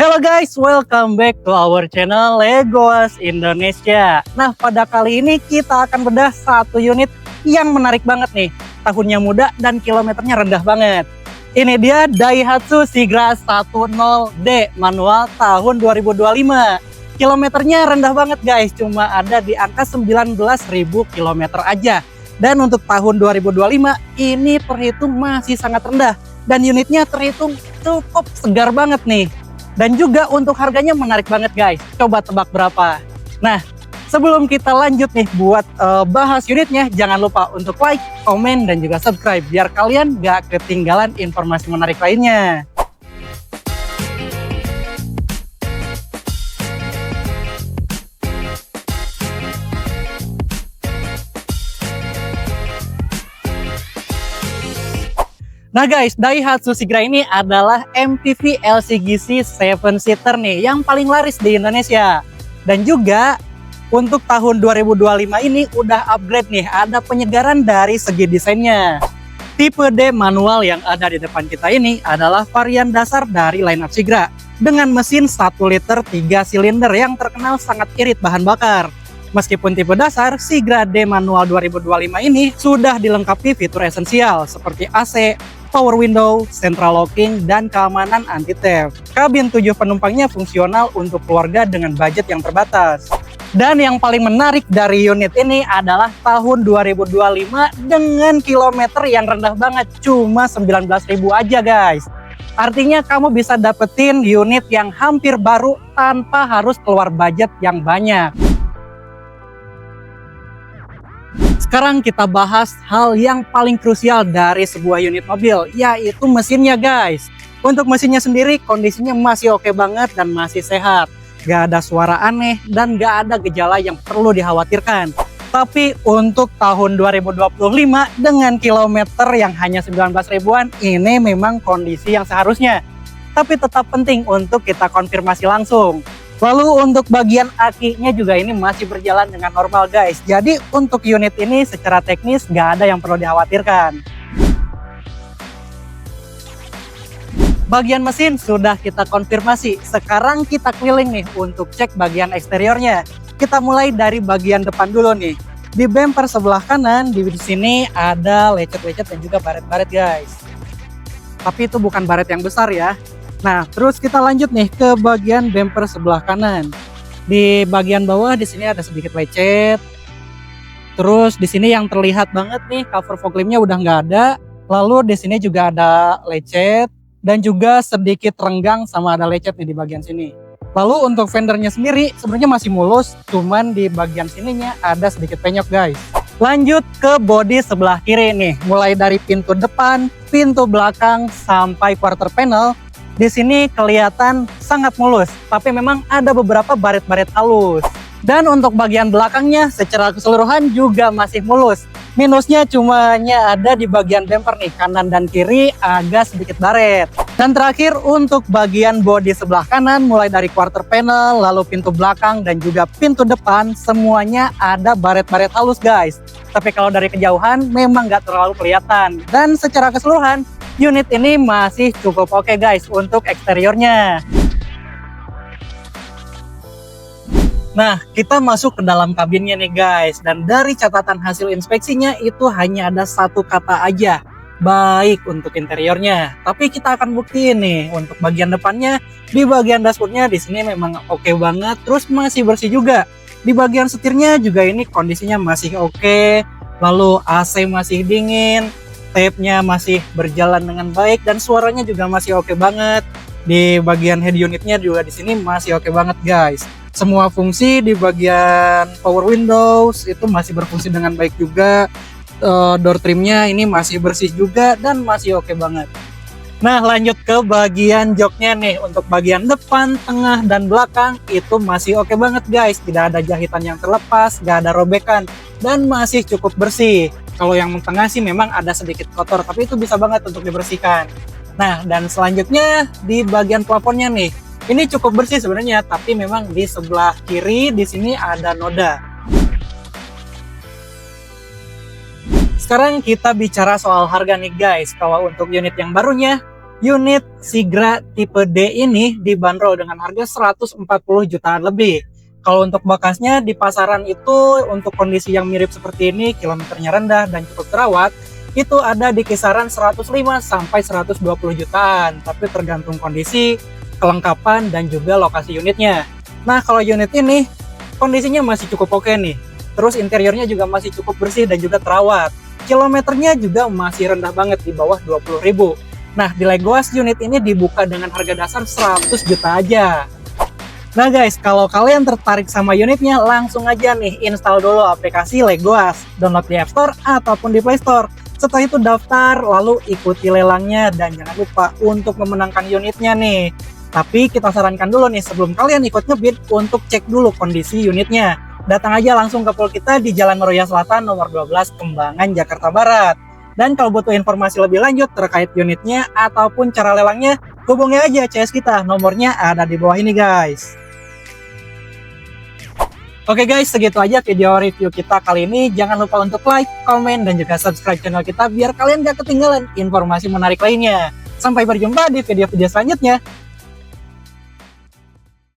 Halo guys, welcome back to our channel Legos Indonesia. Nah, pada kali ini kita akan bedah satu unit yang menarik banget nih. Tahunnya muda dan kilometernya rendah banget. Ini dia Daihatsu Sigra 10D manual tahun 2025. Kilometernya rendah banget guys, cuma ada di angka 19.000 km aja. Dan untuk tahun 2025 ini terhitung masih sangat rendah. Dan unitnya terhitung cukup segar banget nih. Dan juga untuk harganya menarik banget guys. Coba tebak berapa? Nah, sebelum kita lanjut nih buat bahas unitnya, jangan lupa untuk like, komen, dan juga subscribe biar kalian gak ketinggalan informasi menarik lainnya. Nah guys, Daihatsu Sigra ini adalah MPV LCGC 7-seater nih yang paling laris di Indonesia. Dan juga untuk tahun 2025 ini udah upgrade nih, ada penyegaran dari segi desainnya. Tipe D manual yang ada di depan kita ini adalah varian dasar dari lineup Sigra dengan mesin 1 liter 3 silinder yang terkenal sangat irit bahan bakar. Meskipun tipe dasar, Sigra D manual 2025 ini sudah dilengkapi fitur esensial seperti AC, power window, central locking, dan keamanan anti-theft. Kabin 7 penumpangnya fungsional untuk keluarga dengan budget yang terbatas. Dan yang paling menarik dari unit ini adalah tahun 2025 dengan kilometer yang rendah banget, cuma 19.000 aja guys. Artinya kamu bisa dapetin unit yang hampir baru tanpa harus keluar budget yang banyak. Sekarang kita bahas hal yang paling krusial dari sebuah unit mobil, yaitu mesinnya guys. Untuk mesinnya sendiri kondisinya masih oke banget dan masih sehat. Gak ada suara aneh dan gak ada gejala yang perlu dikhawatirkan. Tapi untuk tahun 2025 dengan kilometer yang hanya 19 ribuan, ini memang kondisi yang seharusnya. Tapi tetap penting untuk kita konfirmasi langsung. Lalu untuk bagian akinya juga ini masih berjalan dengan normal guys. Jadi untuk unit ini secara teknis nggak ada yang perlu dikhawatirkan. Bagian mesin sudah kita konfirmasi. Sekarang kita keliling nih untuk cek bagian eksteriornya. Kita mulai dari bagian depan dulu nih. Di bumper sebelah kanan di sini ada lecet-lecet dan juga baret-baret guys. Tapi itu bukan baret yang besar ya. Nah, terus kita lanjut nih ke bagian bumper sebelah kanan. Di bagian bawah di sini ada sedikit lecet. Terus di sini yang terlihat banget nih cover fog lampnya udah nggak ada. Lalu di sini juga ada lecet dan juga sedikit renggang sama ada lecet nih di bagian sini. Lalu untuk fendernya sendiri sebenarnya masih mulus, cuman di bagian sininya ada sedikit penyok guys. Lanjut ke bodi sebelah kiri nih. Mulai dari pintu depan, pintu belakang sampai quarter panel. Di sini kelihatan sangat mulus, tapi memang ada beberapa baret-baret halus. Dan untuk bagian belakangnya secara keseluruhan juga masih mulus. Minusnya cumanya ada di bagian bumper nih, kanan dan kiri agak sedikit baret. Dan terakhir untuk bagian bodi sebelah kanan, mulai dari quarter panel, lalu pintu belakang dan juga pintu depan, semuanya ada baret-baret halus guys. Tapi kalau dari kejauhan memang nggak terlalu kelihatan. Dan secara keseluruhan, unit ini masih cukup oke guys untuk eksteriornya. Nah, kita masuk ke dalam kabinnya nih guys. Dan dari catatan hasil inspeksinya itu hanya ada satu kata aja, baik untuk interiornya. Tapi kita akan buktiin nih untuk bagian depannya. Di bagian dashboardnya di sini memang oke banget, terus masih bersih juga. Di bagian setirnya juga ini kondisinya masih oke. Lalu AC masih dingin. Tape-nya masih berjalan dengan baik dan suaranya juga masih oke banget. Di bagian head unitnya juga di sini masih oke banget guys. Semua fungsi di bagian power windows itu masih berfungsi dengan baik juga. Door trimnya ini masih bersih juga dan masih oke banget. Nah, lanjut ke bagian joknya nih. Untuk bagian depan, tengah, dan belakang itu masih oke banget guys. Tidak ada jahitan yang terlepas, gak ada robekan, dan masih cukup bersih. Kalau yang tengah sih memang ada sedikit kotor, tapi itu bisa banget untuk dibersihkan. Nah, dan selanjutnya di bagian plafonnya nih. Ini cukup bersih sebenarnya, tapi memang di sebelah kiri di sini ada noda. Sekarang kita bicara soal harga nih guys. Kalau untuk unit yang barunya Unit Sigra tipe D ini dibanderol dengan harga 140 jutaan lebih. Kalau untuk bekasnya di pasaran itu untuk kondisi yang mirip seperti ini, kilometernya rendah dan cukup terawat, itu ada di kisaran 105 sampai 120 jutaan, tapi tergantung kondisi, kelengkapan dan juga lokasi unitnya. Nah, kalau unit ini kondisinya masih cukup oke nih. Terus interiornya juga masih cukup bersih dan juga terawat. Kilometernya juga masih rendah banget di bawah 20.000. Nah, di Legoas unit ini dibuka dengan harga dasar 100 juta aja. Nah guys, kalau kalian tertarik sama unitnya, langsung aja nih install dulu aplikasi Legoas. Download di App Store ataupun di Play Store. Setelah itu daftar, lalu ikuti lelangnya dan jangan lupa untuk memenangkan unitnya nih. Tapi kita sarankan dulu nih, sebelum kalian ikut ngebid, untuk cek dulu kondisi unitnya. Datang aja langsung ke pool kita di Jalan Meruya Selatan nomor 12 Kembangan, Jakarta Barat. Dan kalau butuh informasi lebih lanjut terkait unitnya ataupun cara lelangnya, hubungi aja CS kita, nomornya ada di bawah ini guys. Oke guys, segitu aja video review kita kali ini. Jangan lupa untuk like, komen, dan juga subscribe channel kita biar kalian gak ketinggalan informasi menarik lainnya. Sampai berjumpa di video-video selanjutnya.